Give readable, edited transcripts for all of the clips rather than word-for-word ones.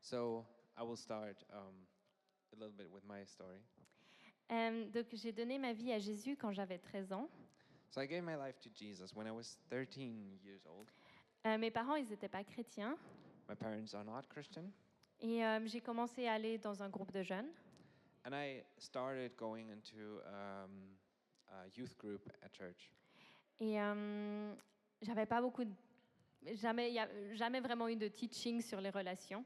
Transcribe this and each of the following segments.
So I will start a little bit with my story. Donc j'ai donné ma vie à Jésus quand j'avais 13 ans. So I gave my life to Jesus when I was 13 years old. Mes parents, ils n'étaient pas chrétiens. My parents are not Christian. Et j'ai commencé à aller dans un groupe de jeunes. And I started going into a youth group at church. Et j'avais pas beaucoup il y a jamais vraiment eu de teaching sur les relations.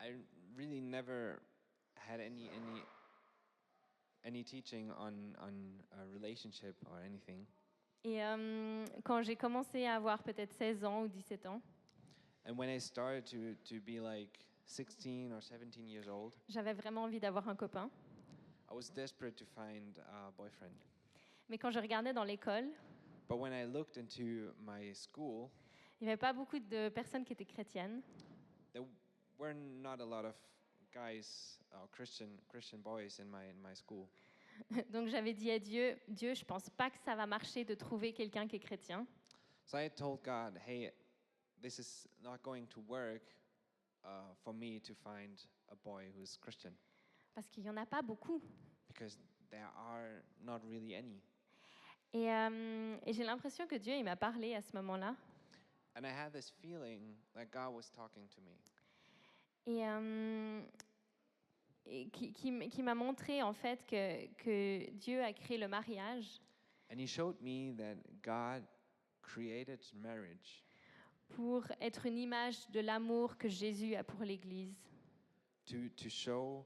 I really never had any teaching on a relationship or anything. Et quand j'ai commencé à avoir peut-être 16 ans ou 17 ans, And when I started to be like 16 or 17 years old, j'avais vraiment envie d'avoir un copain. I was desperate to find a boyfriend. Mais quand je regardais dans l'école, But when I looked into my school, il n'y avait pas beaucoup de personnes qui étaient chrétiennes. there were not a lot of guys, Christian boys in my school. Donc j'avais dit à Dieu, Dieu, je pense pas que ça va marcher de trouver quelqu'un qui est chrétien. So I told God, hey, this is not going to work for me to find a boy who's Christian, Parce qu'il y en a pas beaucoup. because there are not really any. Et j'ai l'impression que Dieu, il m'a parlé à ce moment-là. And I had this feeling that God was talking to me. Et qui m'a montré en fait que Dieu a créé le mariage And he showed me that God created marriage pour être une image de l'amour que Jésus a pour l'Église. to show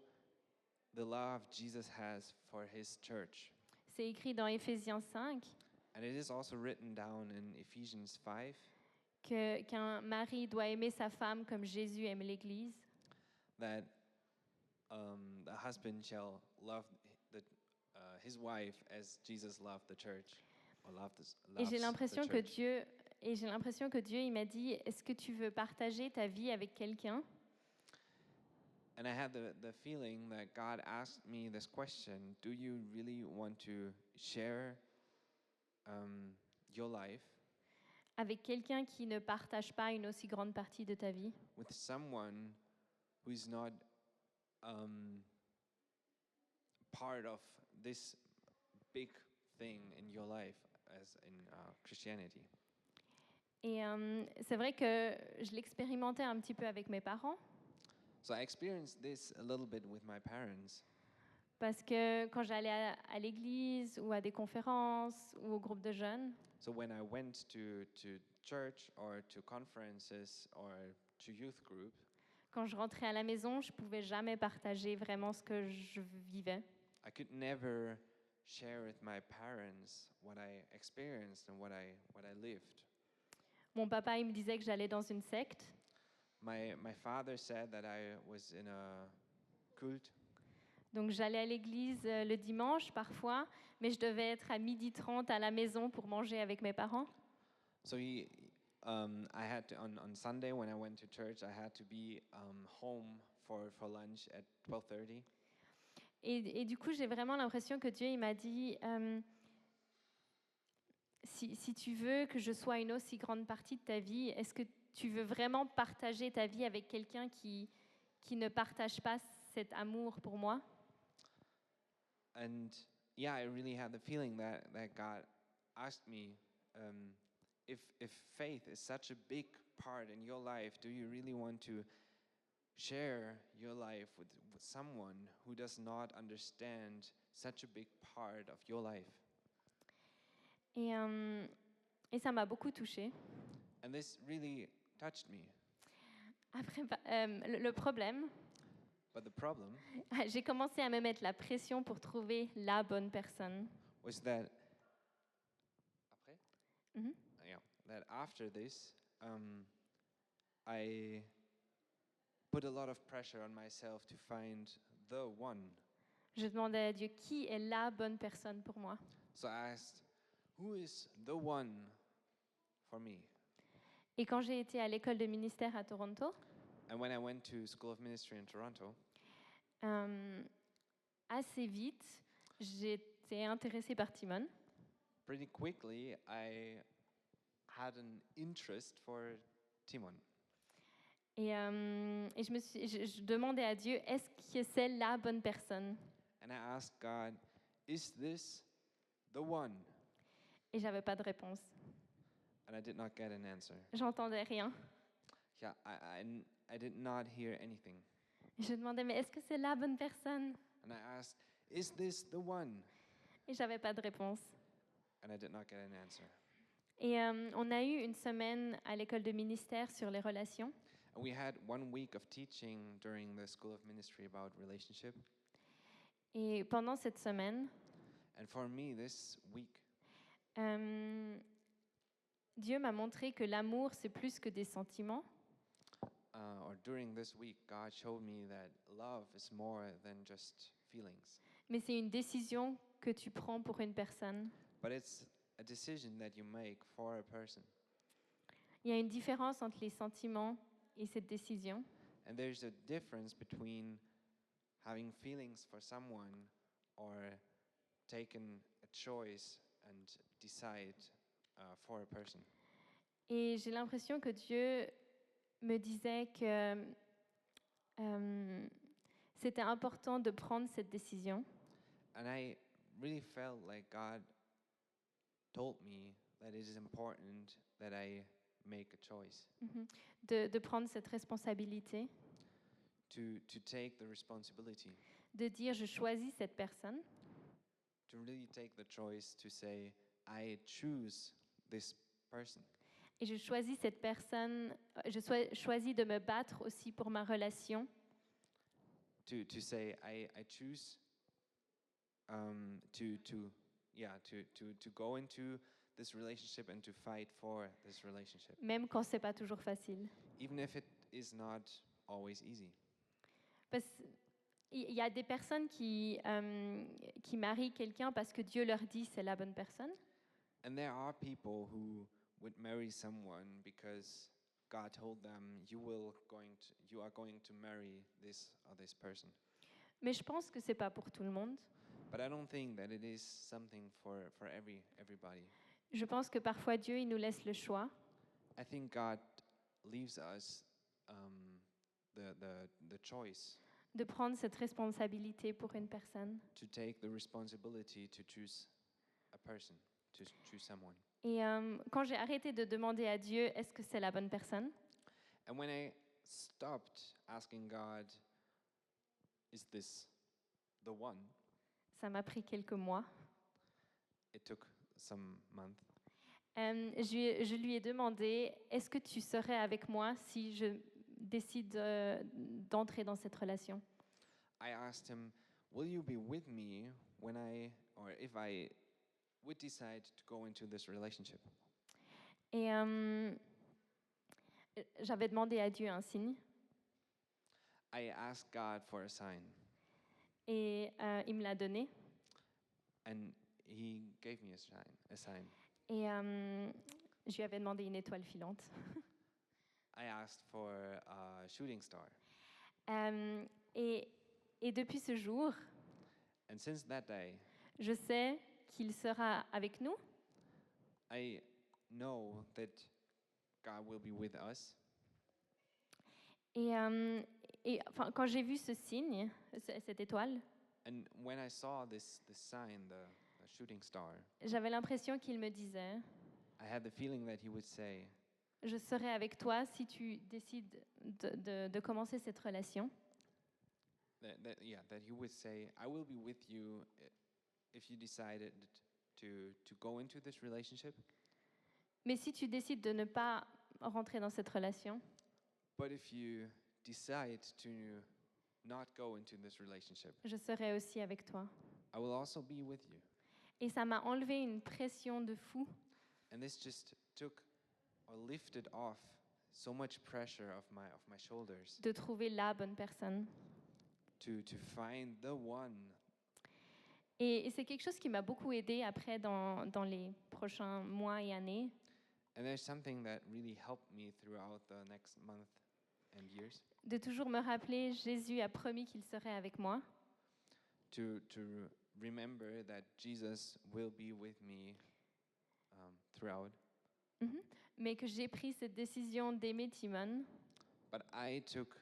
the love Jesus has for his church. C'est écrit dans Éphésiens 5 And it is also written down in Ephesians 5 qu'un mari doit aimer sa femme comme Jésus aime l'Église. that the husband shall love his wife as Jesus loved the church, or loves Et j'ai the l'impression que church. Dieu, il m'a dit, est-ce que tu veux partager ta vie avec quelqu'un? And I had the feeling that God asked me this question: do you really want to share your life Avec quelqu'un qui ne partage pas une aussi grande partie de ta vie? with someone who is not part of this big thing in your life, as in Christianity? Et c'est vrai que je l'expérimentais un petit peu avec mes parents, So I experienced this a little bit with my parents, parce que quand j'allais à l'église ou à des conférences ou au groupe de jeunes, so when I went to church or to conferences or to youth group, quand je rentrais à la maison, je pouvais jamais partager vraiment ce que je vivais. I could never share with my parents what I experienced and what I lived. Mon papa, il me disait que j'allais dans une secte. My father said that I was in a cult, Donc j'allais à l'église le dimanche parfois, mais je devais être à 12h30 à la maison pour manger avec mes parents. so I had to, on Sunday when I went to church, I had to be home for lunch at 12:30. Et du coup, j'ai vraiment l'impression que Dieu, il m'a dit, si tu veux que je sois une aussi grande partie de ta vie, est-ce que tu veux vraiment partager ta vie avec quelqu'un qui ne partage pas cet amour pour moi? And yeah, I really had the feeling that God asked me, if faith is such a big part in your life, do you really want to share your life with someone who does not understand such a big part of your life? Et ça m'a beaucoup touchée. And this really touched me. Après, le problème, But the problem j'ai commencé à me mettre la pression pour trouver la bonne personne. was that Mhm. yeah, that after this, I put a lot of pressure on myself to find the one. Je demandais à Dieu qui est la bonne personne pour moi. So I asked, who is the one for me? Et quand j'ai été à l'école de ministère à Toronto, And when I went to School of Ministry in Toronto, assez vite, j'étais intéressée par Timon. pretty quickly I had an interest for Timon. Je demandais à Dieu, est-ce que c'est la bonne personne? And I asked God, is this the one? Et j'avais pas de réponse. And I did not get an answer. J'entendais rien. Yeah, I did not hear anything. Je demandais, mais est-ce que c'est la bonne personne? And I asked, is this the one? Et j'avais pas de réponse. And I did not get an answer. Et on a eu une semaine à l'école de ministère sur les relations. And we had 1 week of teaching during the School of Ministry about relationship. Et pendant cette semaine, And for me, this week, Dieu m'a montré que l'amour, c'est plus que des sentiments, or during this week, God showed me that love is more than just feelings. mais c'est une décision que tu prends pour une personne. But it's a decision that you make for a person. Il y a une différence entre les sentiments et cette décision. And there's a difference between having feelings for someone or taking a choice and decide for a person. Et j'ai l'impression que Dieu me disait que c'était important de prendre cette décision. And I really felt like God told me that it is important that I make a choice, De prendre cette responsabilité, to take the responsibility, de dire je choisis cette personne to really take the choice to say, I choose this person. et je choisis cette personne, choisis de me battre aussi pour ma relation To say, I choose to go into this relationship and to fight for this relationship, même quand c'est pas toujours facile. even if it is not always easy. Parce il y a des personnes qui marient quelqu'un parce que Dieu leur dit c'est la bonne personne. And there are people who would marry someone because God told them, you are going to marry this or this person. Mais je pense que c'est pas pour tout le monde. But I don't think that it is something for everybody. Je pense que parfois Dieu il nous laisse le choix I think God leaves us the choice de prendre cette responsabilité pour une personne. to take the responsibility to choose a person, to choose someone. Et quand j'ai arrêté de demander à Dieu est-ce que c'est la bonne personne, And when I stopped asking God, is this the one? ça m'a pris quelques mois. It took some months. Je lui ai demandé est-ce que tu serais avec moi si je décide d'entrer dans cette relation. I asked him, will you be with me or if I would decide to go into this relationship? Et j'avais demandé à Dieu un signe I asked God for a sign, et il me l'a donné. and he gave me a sign. Et je lui avais demandé une étoile filante. I asked for a shooting star. Et depuis ce jour, And since that day, je sais qu'il sera avec nous. I know that God will be with us. Et enfin, quand j'ai vu ce signe, cette étoile, And when I saw this sign, the shooting star, j'avais l'impression qu'il me disait I had the feeling that he would say, je serai avec toi si tu décides de commencer cette relation. that he would say, I will be with you if you decided to go into this relationship. Mais si tu décides de ne pas rentrer dans cette relation, But if you decide to not go into this relationship, je serai aussi avec toi. I will also be with you. Et ça m'a enlevé une pression de fou. And this just lifted off so much pressure of my shoulders De trouver la bonne personne. to find the one. Et c'est quelque chose qui m'a beaucoup aidé après dans les prochains mois et années. And there's something that really helped me throughout the next month and years, De toujours me rappeler, Jésus a promis qu'il serait avec moi. to remember that Jesus will be with me throughout. Mais que j'ai pris cette décision d'aimer Timon. But I took,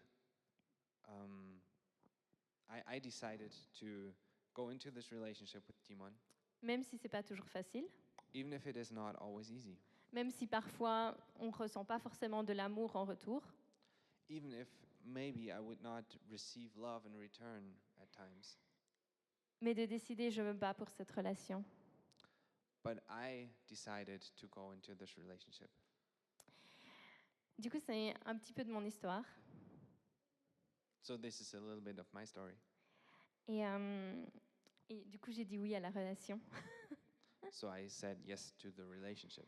I decided to go into this relationship with Timon, même si c'est pas toujours facile, even if it is not always easy, même si parfois on ne ressent pas forcément de l'amour en retour, even if maybe I would not receive love in return at times. mais de décider je me bats pour cette relation. But I decided to go into this relationship. Du coup, c'est un petit peu de mon histoire. So this is a little bit of my story. Et du coup, j'ai dit oui à la relation. So I said yes to the relationship.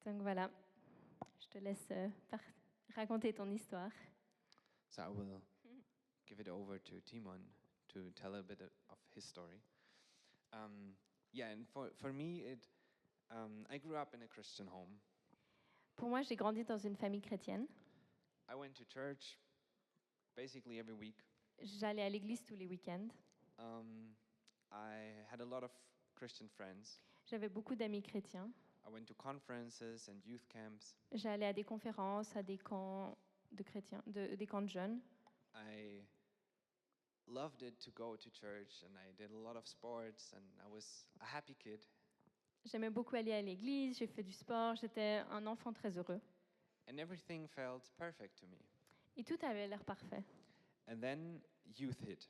Donc voilà, je te laisse raconter ton histoire. So I will give it over to Timon to tell a bit of his story. Yeah, and for me, I grew up in a Christian home. Pour moi, j'ai grandi dans une famille chrétienne. I went to church basically every week. J'allais à l'église tous les week-ends. I had a lot of Christian friends. J'avais beaucoup d'amis chrétiens. I went to conferences and youth camps. J'allais à des conférences, à des camps de chrétiens, des camps de jeunes. I loved it to go to church, and I did a lot of sports, and I was a happy kid. J'aimais beaucoup aller à l'église, j'ai fait du sport, j'étais un enfant très heureux. And everything felt perfect to me. Et tout avait l'air parfait. And then youth hit.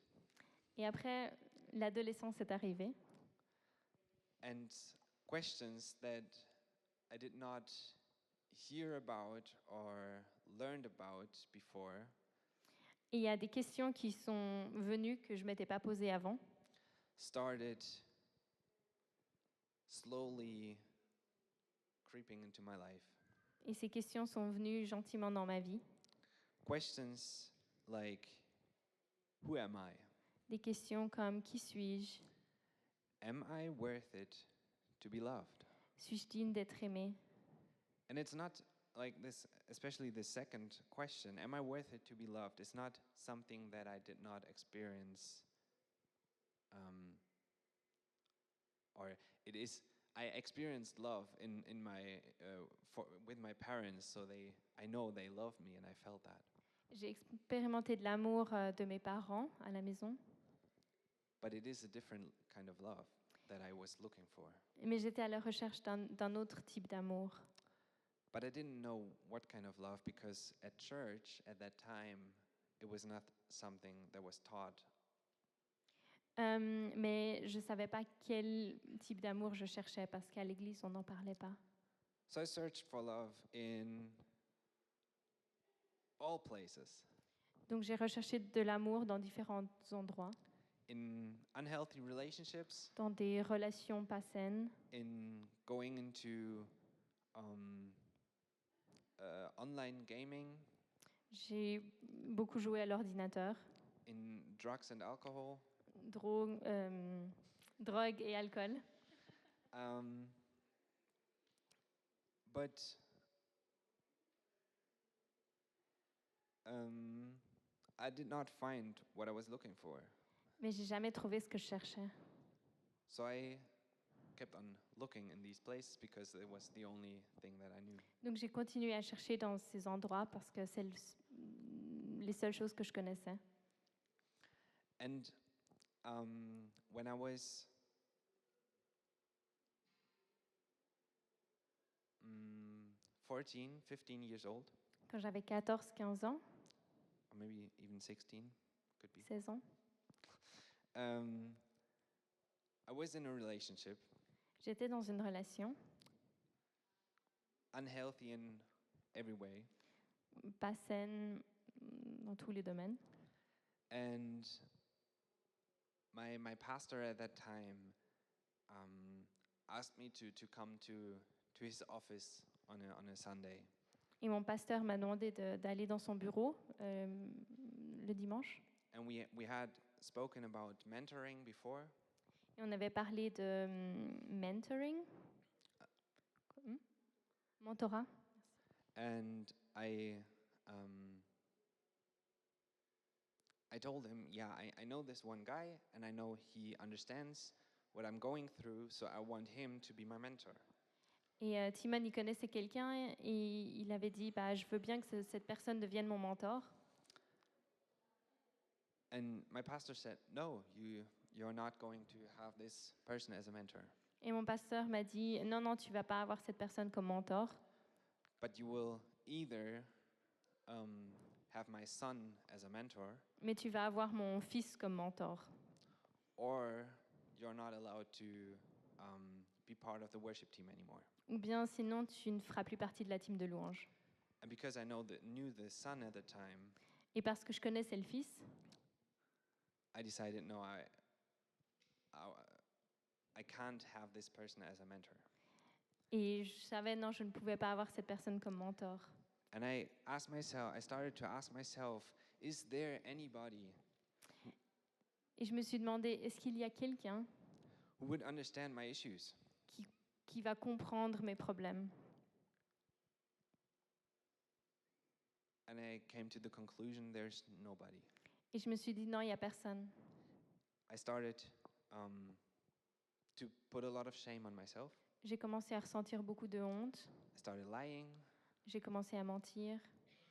Et après, l'adolescence est arrivée. And questions that I did not hear about or learned about before Et il y a des questions qui sont venues que je ne m'étais pas posées avant. started slowly creeping into my life. Et ces questions sont venues gentiment dans ma vie. Questions like, who am I? Des questions comme qui suis-je? Am I worth it to be loved? Suis-je digne d'être aimé? And it's not like this, especially the second question, am I worth it to be loved? It's not something that I did not experience, or it is, I experienced love in my, with my parents, so I know they love me, and I felt that. J'ai expérimenté de l'amour de mes parents à la maison, But it is a different kind of love that I was looking for. mais j'étais à la recherche d'un autre type d'amour. But I didn't know what kind of love, because at church at that time, it was not something that was taught. Mais je ne savais pas quel type d'amour je cherchais parce qu'à l'église, on n'en parlait pas. So I searched for love in all places, Donc j'ai recherché de l'amour dans différents endroits, in unhealthy relationships, dans des relations pas saines, in going into online gaming, j'ai beaucoup joué à l'ordinateur, in drugs and alcohol. drogue et alcool. But I did not find what I was looking for. Mais j'ai jamais trouvé ce que je cherchais. So I kept on looking in these places because it was the only thing that I knew. Donc j'ai continué à chercher dans ces endroits parce que c'est les seules choses que je connaissais. And when I was 14, 15 years old, Quand j'avais 14, 15 ans, or maybe even 16, could be, 16 ans, I was in a relationship, j'étais dans une relation unhealthy in every way, pas saine dans tous les domaines. and my pastor at that time asked me to come to his office on a Sunday. Et mon pasteur m'a demandé d'aller dans son bureau le dimanche. And we had spoken about mentoring before, Et on avait parlé de mentoring, mentorat. and I told him, yeah, I know this one guy, and I know he understands what I'm going through, so I want him to be my mentor. Et Timon, il connaissait quelqu'un et il avait dit, bah, je veux bien que cette personne devienne mon mentor. And my pastor said, no, you're not going to have this person as a mentor, Et mon pasteur m'a dit, non, non, tu vas pas avoir cette personne comme mentor, but you will either have my son as a mentor, mais tu vas avoir mon fils comme mentor. or you're not allowed to be part of the worship team anymore. Ou bien sinon, tu ne feras plus partie de la team de louange. And because I knew the son at the time, Et parce que je connaissais le fils, I decided, no, I can't have this person as a mentor. et je savais, non, je ne pouvais pas avoir cette personne comme mentor. And I started to ask myself, is there anybody Et je me suis demandé, est-ce qu'il y a quelqu'un who would understand my issues? qui va comprendre mes problèmes? And I came to the conclusion there's nobody. Et je me suis dit, non, il n'y a personne. I started to put a lot of shame on myself. J'ai commencé à ressentir beaucoup de honte. I started lying. J'ai commencé à mentir.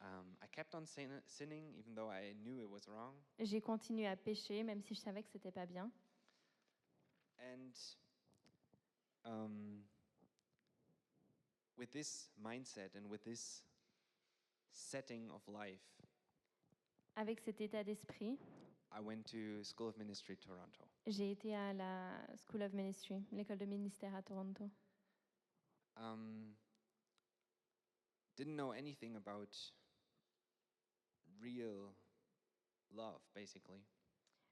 I kept on sinning even though I knew it was wrong. J'ai continué à pécher, même si je savais que c'était pas bien. And with this mindset and with this setting of life, Avec cet état d'esprit, I went to School of Ministry Toronto. j'ai été à la School of Ministry, l'école de ministère à Toronto. Didn't know anything about real love, basically.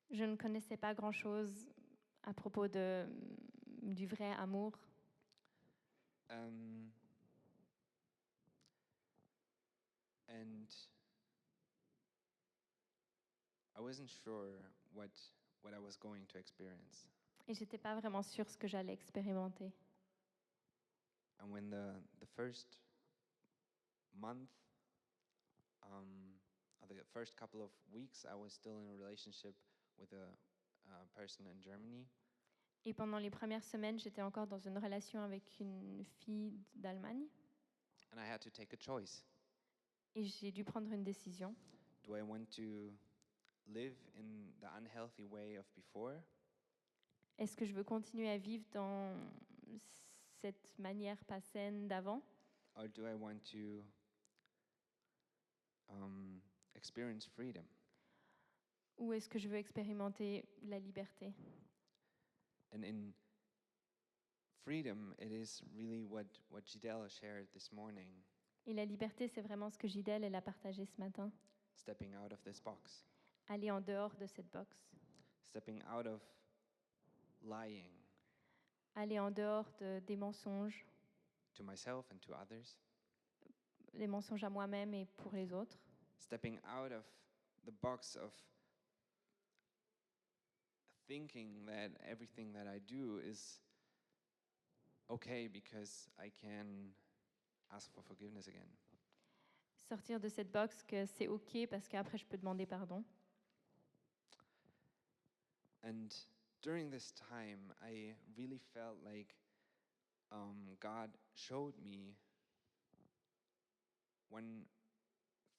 Je ne connaissais pas grand-chose à propos du vrai amour. And I wasn't sure what I was going to experience. Et j'étais pas vraiment sûre ce que j'allais expérimenter. And when the first month, or the first couple of weeks, I was still in a relationship with a person in Germany. Et pendant les premières semaines, j'étais encore dans une relation avec une fille d'Allemagne. And I had to take a choice. Et j'ai dû prendre une décision. Do I want to live in the unhealthy way of before? Est-ce que je veux continuer à vivre dans cette manière pas saine d'avant? Or do I want to experience freedom? Ou est-ce que je veux expérimenter la liberté? And in freedom, it is really what Gidel shared this morning, Et la liberté, c'est vraiment ce que Gidel elle a partagé ce matin. stepping out of this box, Aller en dehors de cette box. stepping out of lying Aller en dehors des mensonges, to myself and to others, les mensonges à moi-même et pour les autres. stepping out of the box of thinking that everything that I do is okay because I can ask for forgiveness again. Sortir de cette box que c'est OK parce qu'après je peux demander pardon. And during this time, I really felt like God showed me one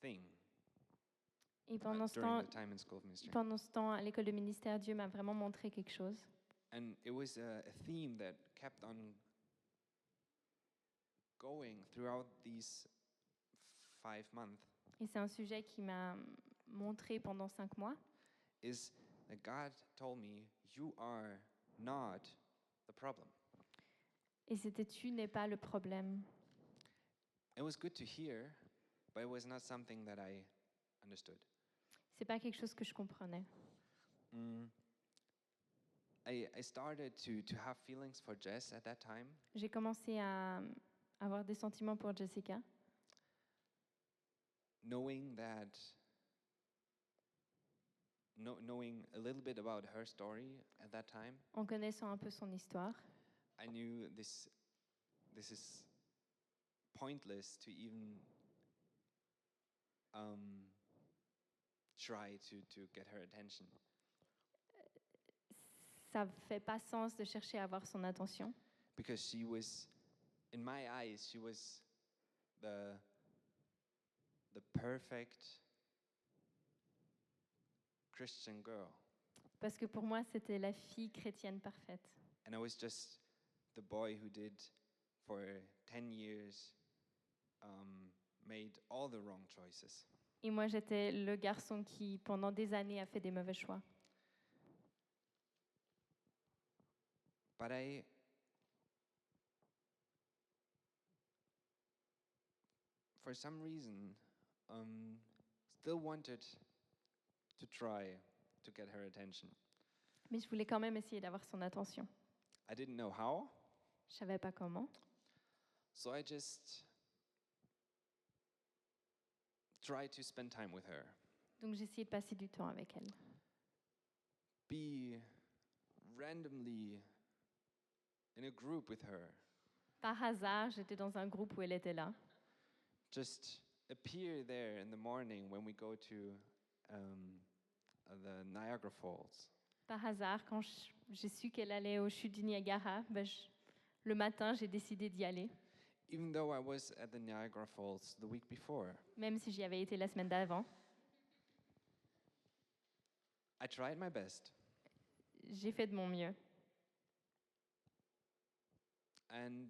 thing Et pendant ce during temps, the time in School of Ministry. à l'école de ministère, Dieu m'a vraiment montré quelque chose. And it was a theme that kept on going throughout these 5 months, Et c'est un sujet qui m'a montré pendant 5 mois. is that God told me, you are not the problem. Et c'était tu n'es pas le problème. It was good to hear, but it was not something that I understood. C'est pas quelque chose que je comprenais. I started to have feelings for Jess at that time, J'ai commencé à avoir des sentiments pour Jessica, knowing a little bit about her story at that time. en connaissant un peu son histoire. I knew this is pointless to even try to get her attention, Ça fait pas sens de chercher à avoir son attention because she was in my eyes, she was the perfect Christian girl. Parce que pour moi, c'était la fille chrétienne parfaite. And I was just the boy who did, for 10 years, made all the wrong choices. Et moi, j'étais le garçon qui, pendant des années, a fait des mauvais choix. But I for some reason, still wanted to try to get her attention. Mais je voulais quand même essayer d'avoir son attention. I didn't know how, Je savais pas comment. so I just tried to spend time with her, Donc j'ai essayé de passer du temps avec elle. be randomly in a group with her, Par hasard, j'étais dans un groupe où elle était là. just appear there in the morning when we go to the Niagara Falls. Par hasard, quand j'ai su qu'elle allait aux chutes du Niagara, le matin, j'ai décidé d'y aller, Even though I was at the Niagara Falls the week before, même si j'y avais été la semaine d'avant. I tried my best. J'ai fait de mon mieux. And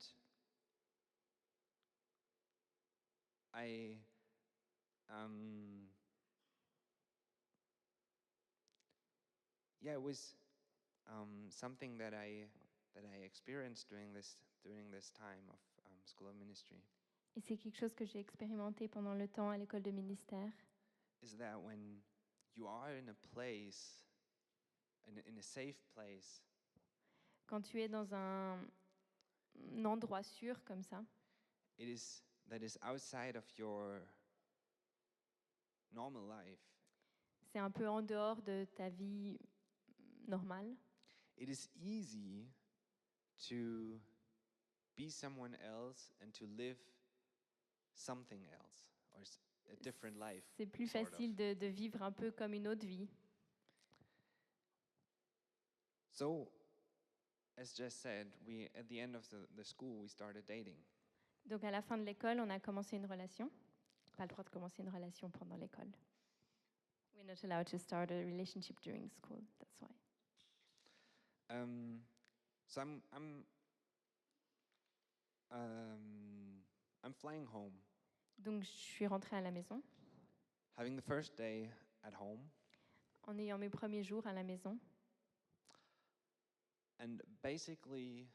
I it was something that I experienced during this time of school of ministry, Et c'est quelque chose que j'ai expérimenté pendant le temps à l'école de ministère. is that when you are in a place, in a safe place, Quand tu es dans un endroit sûr comme ça, that is outside of your normal life, c'est un peu en dehors de ta vie normale. it is easy to be someone else and to live something else, or a different life. C'est plus sort of. facile de vivre un peu comme une autre vie. So, as Jess said, at the end of the school, we started dating. Donc à la fin de l'école, on a commencé une relation. Pas le droit de commencer une relation pendant l'école. We're not allowed to start a relationship during school. That's why. So I'm flying home, Donc je suis rentrée à la maison. having the first day at home, En ayant mes premiers jours à la maison. and basically,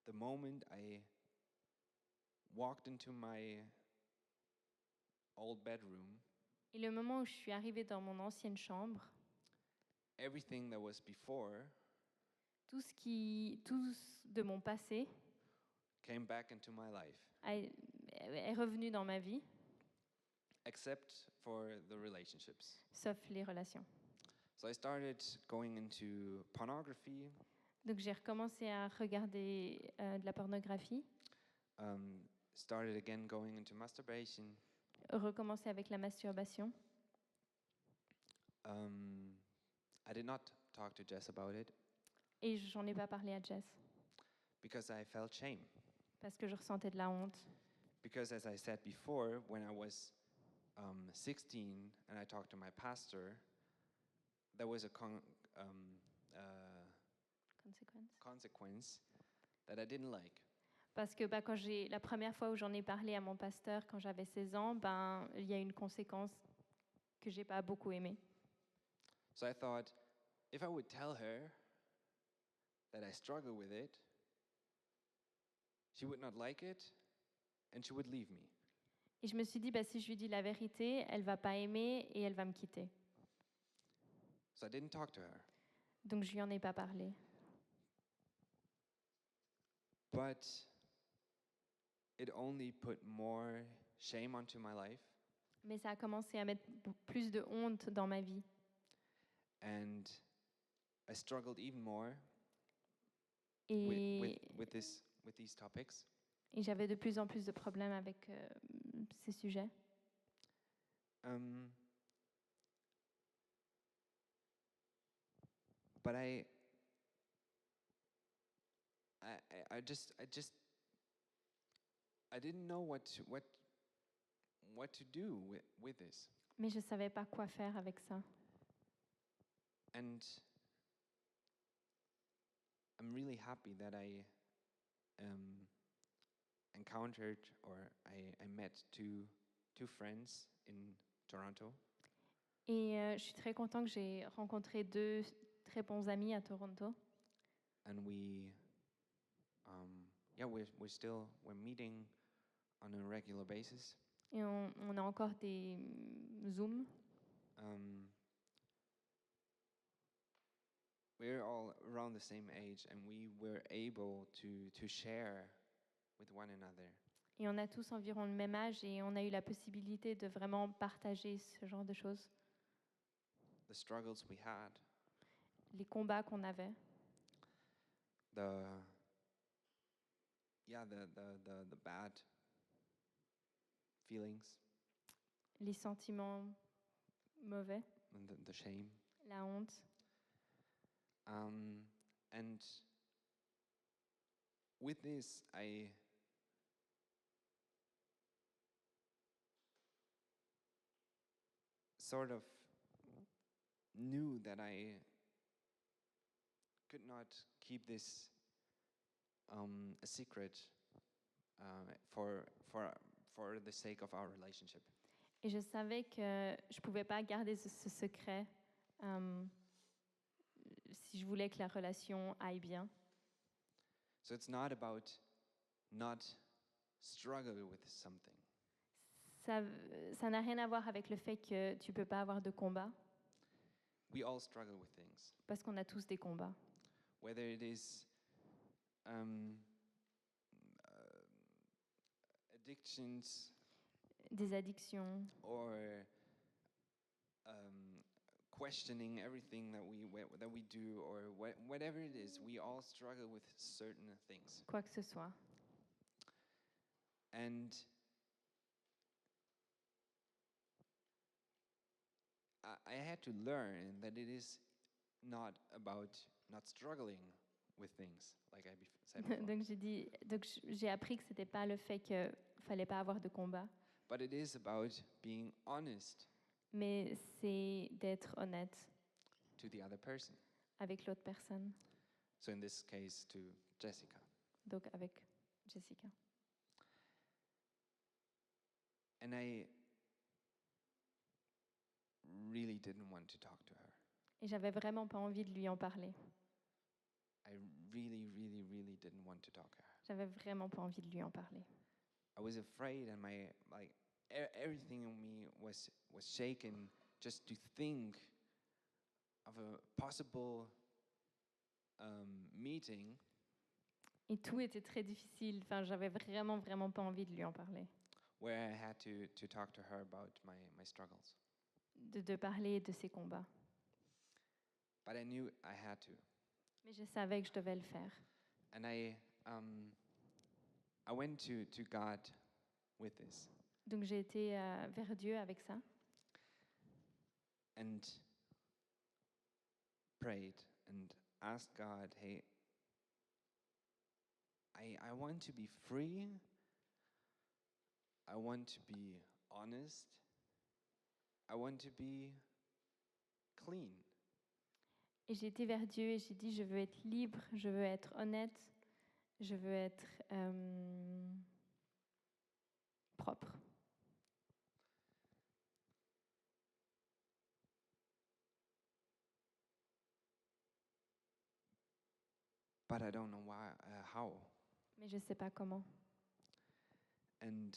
the moment I walked into my old bedroom, Et le moment où je suis arrivée dans mon ancienne chambre, everything that was before tout de mon passé came back into my life, est revenu dans ma vie, except for the relationships. sauf les relations. So I started going into pornography, Donc j'ai recommencé à regarder de la pornographie, started again going into masturbation. recommencé avec la masturbation. I did not talk to Jess about it Et j'en ai pas parlé à Jess, because I felt shame. parce que je ressentais de la honte. Because as I said before, when I was 16 and I talked to my pastor, there was a consequence that I didn't like. Parce que la première fois où j'en ai parlé à mon pasteur quand j'avais 16 ans, il y a une conséquence que j'ai pas beaucoup aimée. So I thought, if I would tell her that I struggle with it, she would not like it and she would leave me. Et je me suis dit, si je lui dis la vérité, elle va pas aimer et elle va me quitter. So I didn't talk to her. Donc je lui en ai pas parlé. But it only put more shame onto my life. Mais ça a commencé à mettre plus de honte dans ma vie. And I struggled even more Et, with these topics. et j'avais de plus en plus de problèmes avec ces sujets. But I just I didn't know what to do with this. Mais je ne savais pas quoi faire avec ça. And I'm really happy that I encountered or I met two friends in Toronto. Et je suis très content que j'ai rencontré 2 très bons amis à Toronto. And we're meeting on a regular basis. Et on a encore des Zooms. We're all around the same age, and we were able to share with one another Et on a tous environ le même âge et on a eu la possibilité de vraiment partager ce genre de choses. the struggles we had, Les combats qu'on avait, the bad feelings les sentiments mauvais, and the shame. la honte. And with this, I sort of knew that I could not keep this a secret for the sake of our relationship. Et je savais que je ne pouvais pas garder ce secret si je voulais que la relation aille bien. So it's not about not struggle with something. Ça n'a rien à voir avec le fait que tu ne peux pas avoir de combat, We all struggle with things, parce qu'on a tous des combats. whether it is addictions Des addictions, or questioning everything that we do, or whatever it is. We all struggle with certain things, quoi que ce soit. and I had to learn that it is not about not struggling with things, like I said before, donc j'ai appris que c'était pas le fait qu'il fallait pas avoir de combat, but it is about being honest mais c'est d'être honnête to the other person. avec l'autre personne, So in this case, to Jessica. donc avec Jessica. And I really didn't want to talk to her. Et j'avais vraiment pas envie de lui en parler. I really didn't want to talk to her. J'avais vraiment pas envie de lui en parler. I was afraid, and everything in me was shaken just to think of a possible meeting Et tout était très difficile. Enfin, j'avais vraiment pas envie de lui en parler. where I had to talk to her about my struggles. De parler de ses combats. But I knew I had to. Mais je savais que je devais le faire. And I went to God with this. Donc j'ai été vers Dieu avec ça. And prayed and asked God, hey, I want to be free. I want to be honest. I want to be clean. Et j'ai été vers Dieu et j'ai dit, je veux être libre, je veux être honnête, je veux être propre. But I don't know how. Mais je ne sais pas comment. And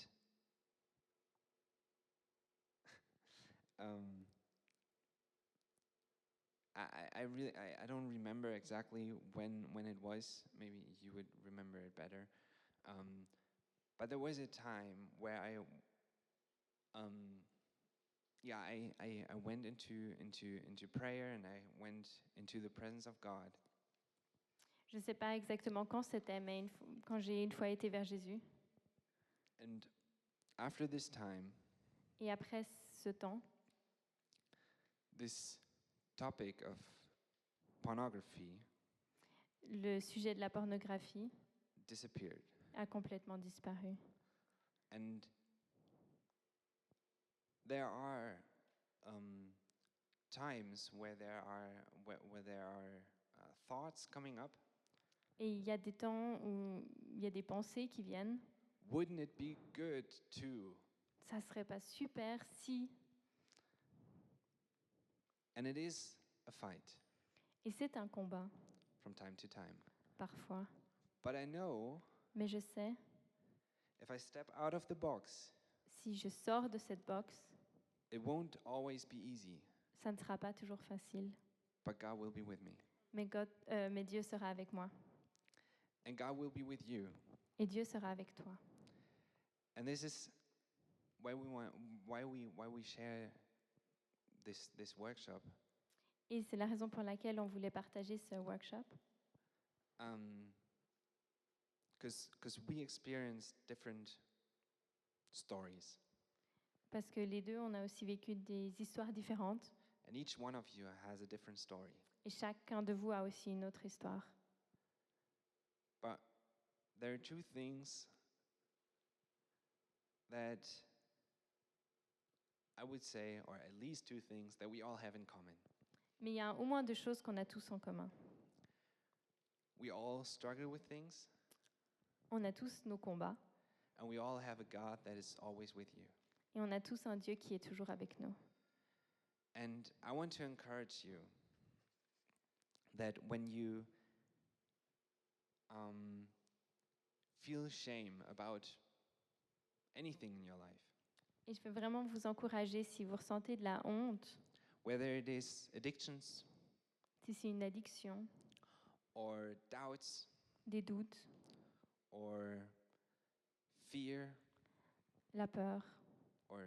I don't remember exactly when it was. Maybe you would remember it better. But there was a time where I went into prayer, and I went into the presence of God. Je ne sais pas exactement quand c'était, mais quand j'ai une fois été vers Jésus. And after this time, Et après ce temps, this topic of pornography le sujet de la pornographie disappeared. a complètement disparu. And there are times where there are thoughts coming up. Et il y a des temps où il y a des pensées qui viennent. Wouldn't it be good to? Ça serait pas super si. And it is a fight Et c'est un combat, from time to time. parfois. But I know Mais je sais, if I step out of the box, si je sors de cette box, it won't always be easy, ça ne sera pas toujours facile. but God will be with me. Mais Dieu sera avec moi. And God will be with you. Et Dieu sera avec toi. And this is why we share this workshop. Et c'est la raison pour laquelle on voulait partager ce workshop. Because we experience different stories. Parce que les deux, on a aussi vécu des histoires différentes. And each one of you has a different story. Et chacun de vous a aussi une autre histoire. But there are two things that I would say, or at least two things that we all have in common. Mais il y a au moins deux choses qu'on a tous en commun. We all struggle with things, On a tous nos combats. and we all have a God that is always with you. Et on a tous un Dieu qui est toujours avec nous. And I want to encourage you that when you feel shame about anything in your life, Et je veux vraiment vous encourager, si vous ressentez de la honte, whether it is addictions si c'est une addiction, or doubts des doutes, or fear la peur, or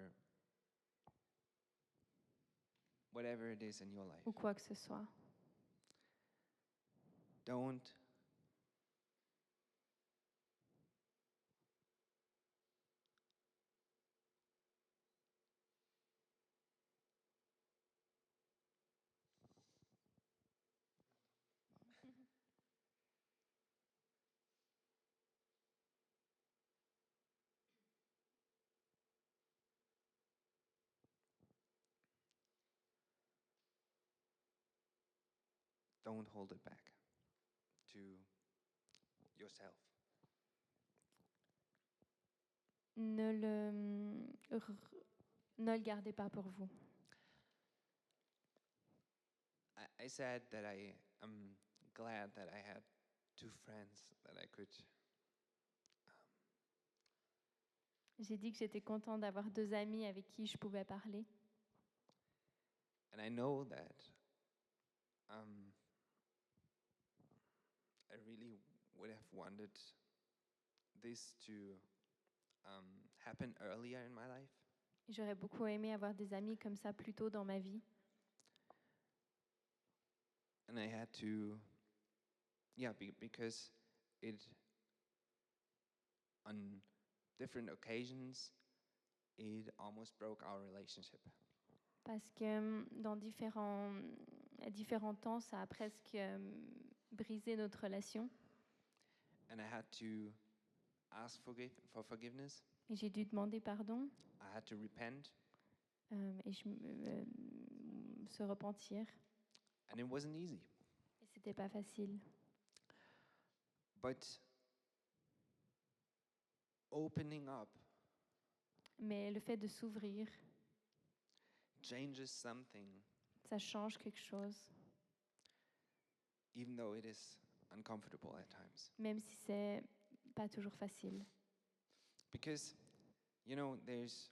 whatever it is in your life, ou quoi que ce soit, don't don't hold it back to yourself. ne le gardez pas pour vous. I said that I am glad that I had two friends that I could J'ai dit que j'étais contente d'avoir deux amis avec qui je pouvais parler. and I know that I really would have wanted this to happen earlier in my life. Et j'aurais beaucoup aimé avoir des amis comme ça plus tôt dans ma vie. And I had to, because on different occasions, it almost broke our relationship. Parce que dans différents temps, ça a presque brisé notre relation. And I had to ask for forgiveness. Et j'ai dû demander pardon I had to repent. et se repentir. And it wasn't easy. Et c'était pas facile. But opening up Mais le fait de s'ouvrir, changes something, ça change quelque chose, even though it is uncomfortable at times. même si c'est pas toujours facile. Because, there's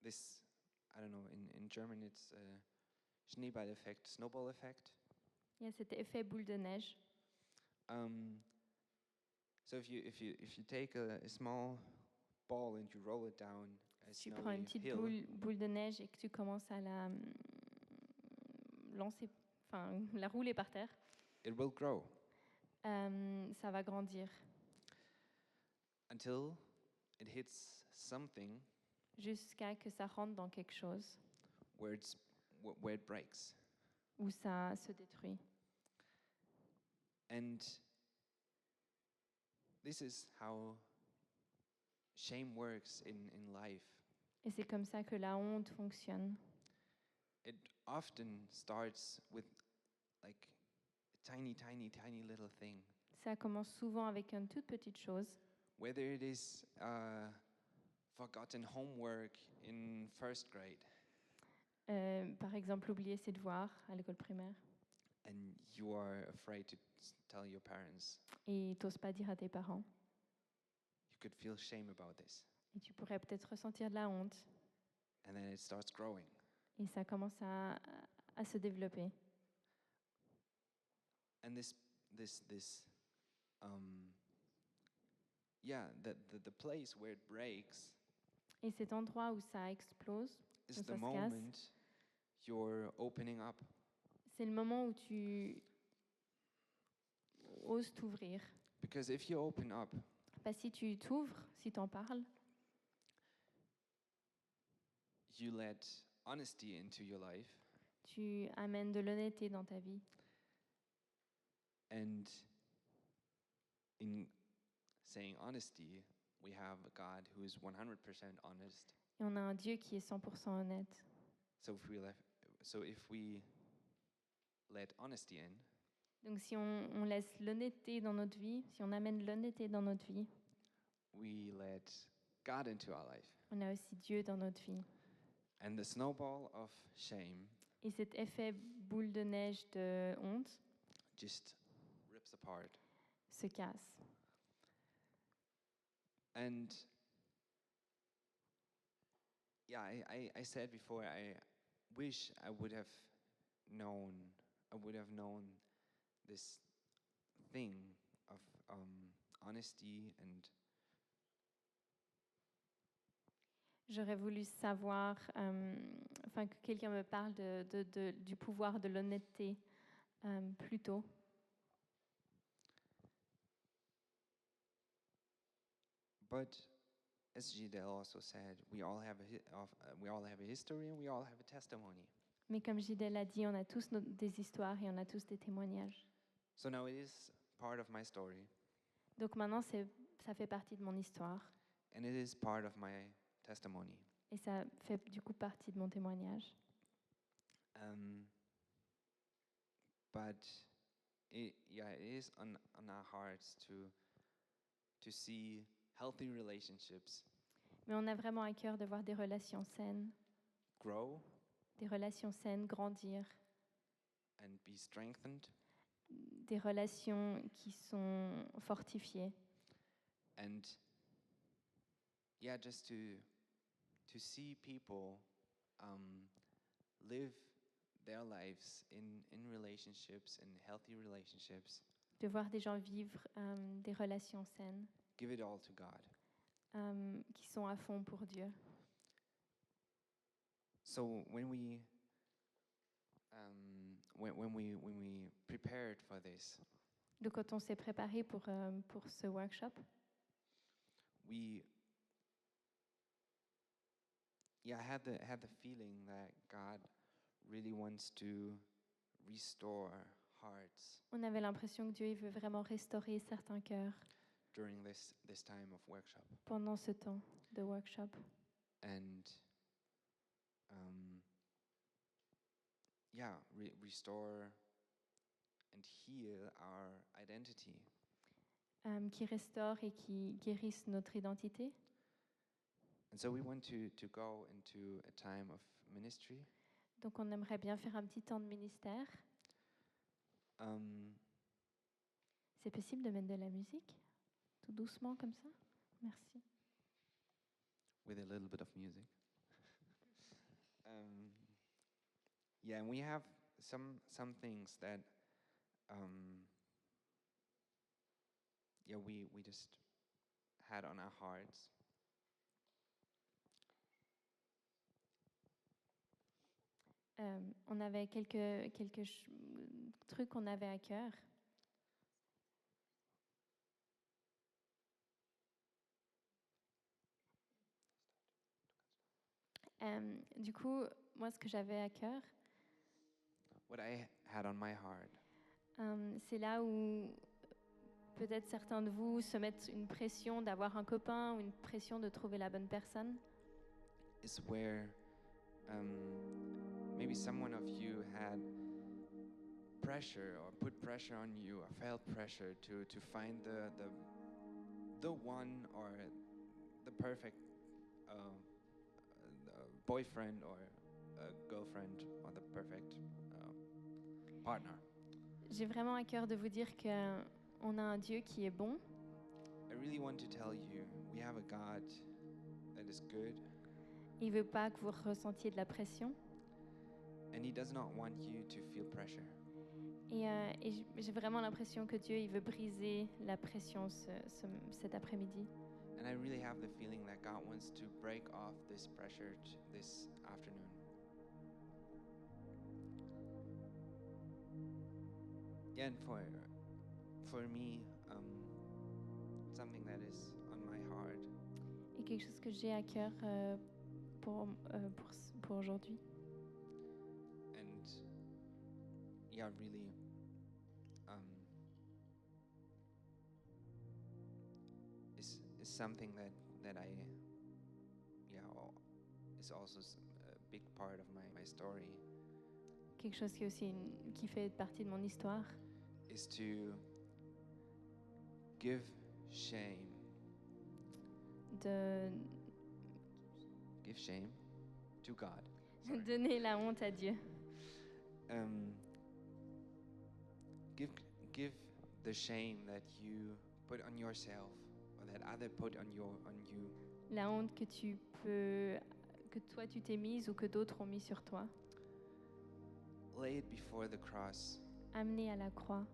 this, I don't know, in German it's Schneeball-Effekt, snowball effect. Il y a cet effet boule de neige. So if you take a small ball and you roll it down a Tu prends une snowy petite hill, boule de neige et que tu commences à la lancer, enfin la rouler par terre, it will grow ça va grandir until it hits something jusqu'à que ça rentre dans quelque chose where it breaks. où ça se détruit. And this is how shame works in life. Et c'est comme ça que la honte fonctionne. It often starts with like a tiny little thing. Ça commence souvent avec une toute petite chose. Whether it is forgotten homework in first grade, Par exemple, oublier ses devoirs à l'école primaire. and you are afraid to tell your parents. Et t'oses pas dire à tes parents. You could feel shame about this, Et tu pourrais peut-être ressentir de la honte. and then it starts growing. Et ça commence à se développer. And the place where it breaks Et cet endroit où ça explose, is où the ça se casse, moment you're opening up. c'est le moment où tu oses t'ouvrir. Because if you open up, Parce que si tu t'ouvres, si tu en parles, you let honesty into your life, tu amènes de l'honnêteté dans ta vie. and in saying honesty, we have a God who is 100% honest. Et on a un Dieu qui est 100% honnête. So if we let honesty in, Donc si on laisse l'honnêteté dans notre vie, si on amène l'honnêteté dans notre vie, we let God into our life. on a aussi Dieu dans notre vie. And the snowball of shame Et cet effet boule de neige de honte just rips apart. se casse. And yeah, I said before, I wish I would have known this thing of honesty and J'aurais voulu savoir, enfin que quelqu'un me parle du pouvoir de l'honnêteté plus tôt. But as Gidel also said, we all have a history and we all have a testimony. Mais comme Gidel a dit, on a tous des histoires et on a tous des témoignages. So now it is part of my story, Donc maintenant, ça fait partie de mon histoire and it is part of my testimony. et ça fait du coup partie de mon témoignage. But it is on our hearts to see healthy relationships Mais on a vraiment à cœur de voir des relations saines grandir, and be strengthened, des relations qui sont fortifiées. and just to see people live their lives in relationships, in healthy relationships. De voir des gens vivre des relations saines Give it all to God. qui sont à fond pour Dieu. So when we prepared for this, Donc quand on s'est préparé pour ce workshop, I had the feeling that God really wants to restore hearts on avait l'impression que Dieu il veut vraiment restaurer certains cœurs during this time of workshop, pendant ce temps de workshop. and restore and heal our identity. Qui restaure et qui guérissent notre identité. And so we want to go into a time of ministry. Donc on aimerait bien faire un petit temps de ministère. C'est possible de mettre de la musique, tout doucement comme ça? Merci. With a little bit of music. And we have some things that we just had on our hearts. On avait quelques trucs qu'on avait à cœur. Du coup, moi, ce que j'avais à cœur, What I had on my heart c'est là où peut-être certains de vous se mettent une pression d'avoir un copain ou une pression de trouver la bonne personne. is where maybe someone of you had pressure or put pressure on you or felt pressure to find the one or the perfect boyfriend or girlfriend or the perfect partner. J'ai vraiment à cœur de vous dire qu'on a un Dieu qui est bon. I really want to tell you, we have a God that is good, Il ne veut pas que vous ressentiez de la pression. and He does not want you to feel pressure. Et j'ai vraiment l'impression que Dieu il veut briser la pression cet après-midi. And I really have the feeling that God wants to break off this pressure this afternoon. Yeah, and for me, something that is on my heart Et quelque chose que j'ai à cœur pour aujourd'hui. and yeah, really is something that I is also a big part of my story, Quelque chose qui, est aussi qui fait partie de mon histoire. is to give shame De to God. Sorry. donner la honte à Dieu. Give the shame that you put on yourself or that other put on you. La honte que toi tu t'es mise ou que d'autres ont mis sur toi. Lay it before the cross. Amener à la croix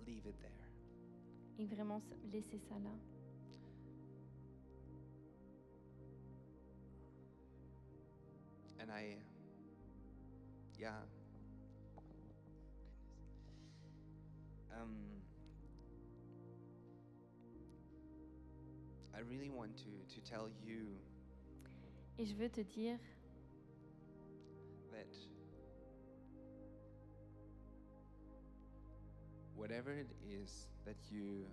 Leave it there. et vraiment laisser ça là. And I really want to tell you Et je veux te dire that whatever it is that you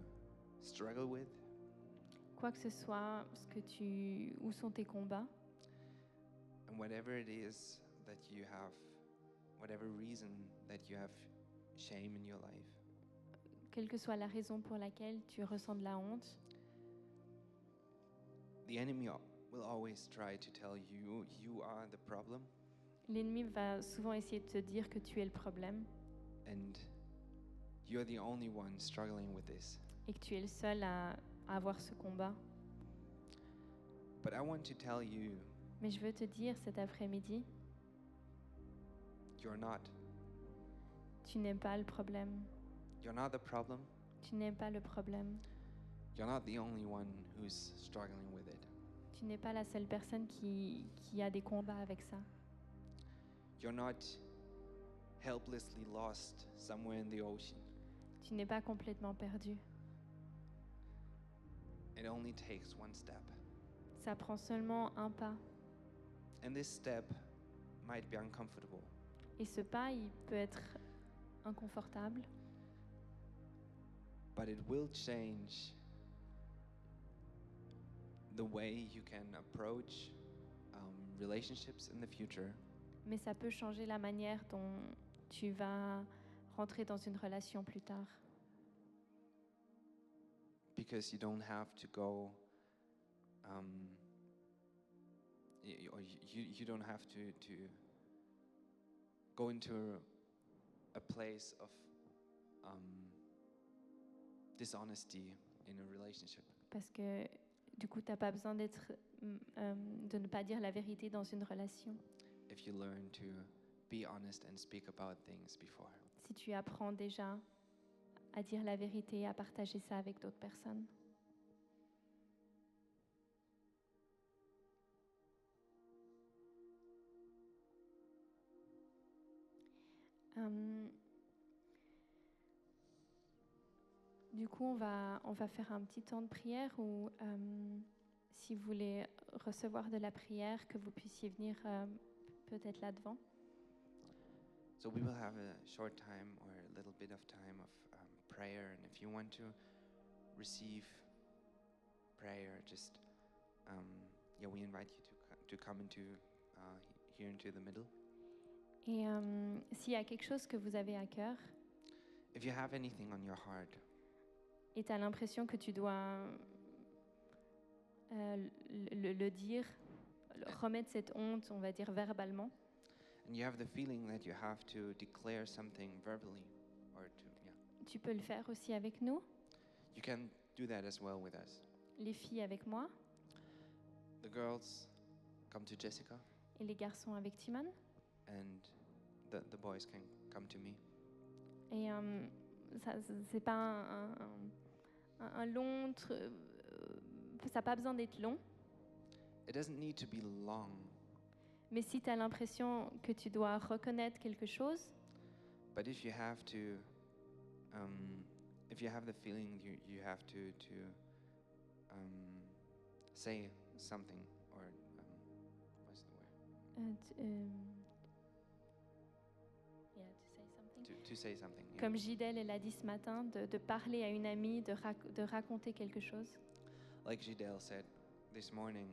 struggle with, quoi que ce soit, où sont tes combats, and whatever it is that you have, whatever reason that you have shame in your life, quelle que soit la raison pour laquelle tu ressens de la honte, the enemy will always try to tell you you are the problem l'ennemi va souvent essayer de te dire que tu es le problème and you're the only one struggling with this. et que tu es le seul à avoir ce combat. But I want to tell you, Mais je veux te dire cet après-midi, you're not. tu n'es pas le problème. You're not the problem. Tu n'es pas le problème. You're not the only one who's struggling with it. Tu n'es pas la seule personne qui a des combats avec ça. You're not helplessly lost somewhere in the ocean. Tu n'es pas complètement perdu. It only takes one step. Ça prend seulement un pas. And this step might be uncomfortable, Et ce pas, il peut être inconfortable, but it will change the way you can approach relationships in the future, mais ça peut changer la manière dont tu vas rentrer dans une relation plus tard. because you don't have to go you don't have to go into a place of dishonesty in a relationship. Parce que du coup, tu n'as pas besoin de ne pas dire la vérité dans une relation. If you learn to be honest and speak about things before. Si tu apprends déjà à dire la vérité et à partager ça avec d'autres personnes. Du coup, on va faire un petit temps de prière où, si vous voulez recevoir de la prière, que vous puissiez venir peut-être là devant. So we will have a short time or little bit of time of prayer, and if you want to receive prayer, just we invite you to come into here into the middle. Et s'il y a quelque chose que vous avez à cœur If you have anything on your heart, et tu as l'impression que tu dois le dire, remettre cette honte, on va dire verbalement, and you have the feeling that you have to declare something verbally, or tu peux le faire aussi avec nous, you can do that as well with us. les filles avec moi The girls come to Jessica, et les garçons avec Timon. and the boys can come to me. Et ça, c'est pas un long... ça n'a pas besoin d'être long. It doesn't need to be long, Mais si tu as l'impression que tu dois reconnaître quelque chose, but if you have the feeling you have to say something, or what's the word? Yeah, to say something. To say something. Yeah. Comme Gidel, elle a dit ce matin, de parler à une amie, de raconter quelque chose. Like Gidel said this morning,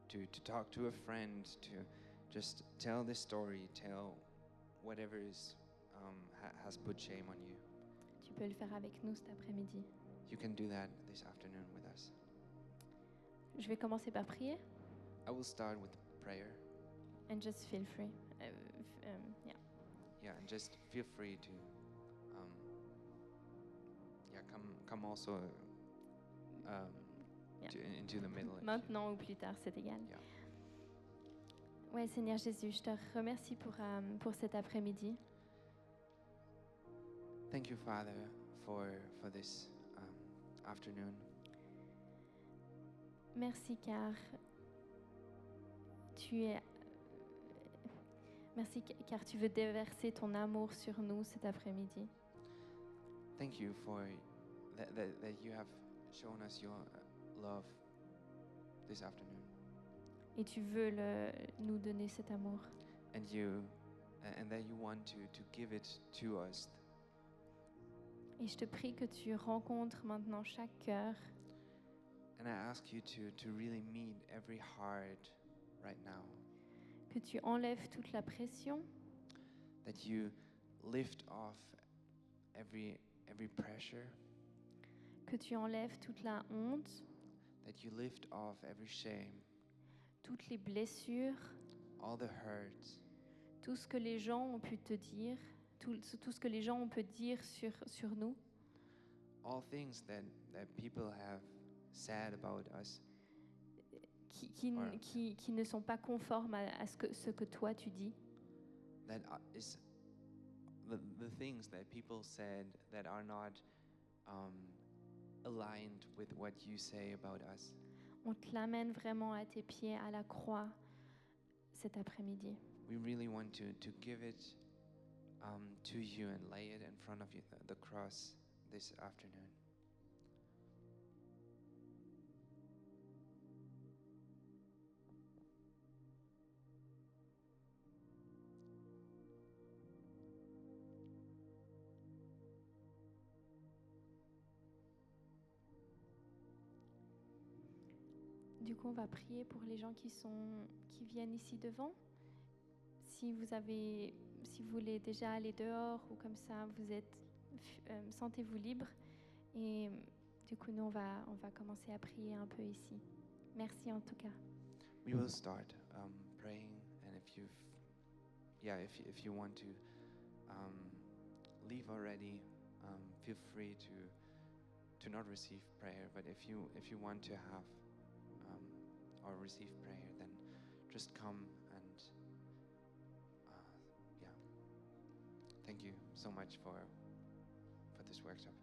to talk to a friend, to just tell this story, tell whatever is has put shame on you. Tu peux le faire avec nous cet après-midi. You can do that this afternoon with us. Je vais commencer par prier. I will start with prayer. And just feel free. Yeah. Yeah, and just feel free to come also into the middle. Maintenant ou plus tard, c'est égal. Yeah. Ouais, Seigneur Jésus, je te remercie pour cet après-midi. Thank you, Father, for this afternoon. Merci car merci car tu veux déverser ton amour sur nous cet après-midi. Thank you for that you have shown us your love this afternoon. Et tu veux nous donner cet amour. And that you want to give it to us. Et je te prie que tu rencontres maintenant chaque cœur. And I ask you to really meet every heart right now. Que tu enlèves toute la pression. That you lift off every pressure. Que tu enlèves toute la honte. That you lift off every shame. Toutes les blessures. All the hurts. Tout ce que les gens ont pu te dire. Tout ce que les gens ont pu dire sur nous. All things that people have said about us. Qui ne sont pas conformes à ce que toi tu dis. That is the things that people said that are not aligned with what you say about us. On te l'amène vraiment à tes pieds, à la croix, cet après-midi. We really want to give it to you and lay it in front of you, the cross, this afternoon. Du coup, on va prier pour les gens qui viennent ici devant. Si vous voulez déjà aller dehors ou comme ça, sentez-vous libre. Et du coup, nous, on va commencer à prier un peu ici. Merci en tout cas. We will start praying, and if you want to leave already, feel free to not receive prayer. But if you want to have or receive prayer, then just come and thank you so much for this workshop.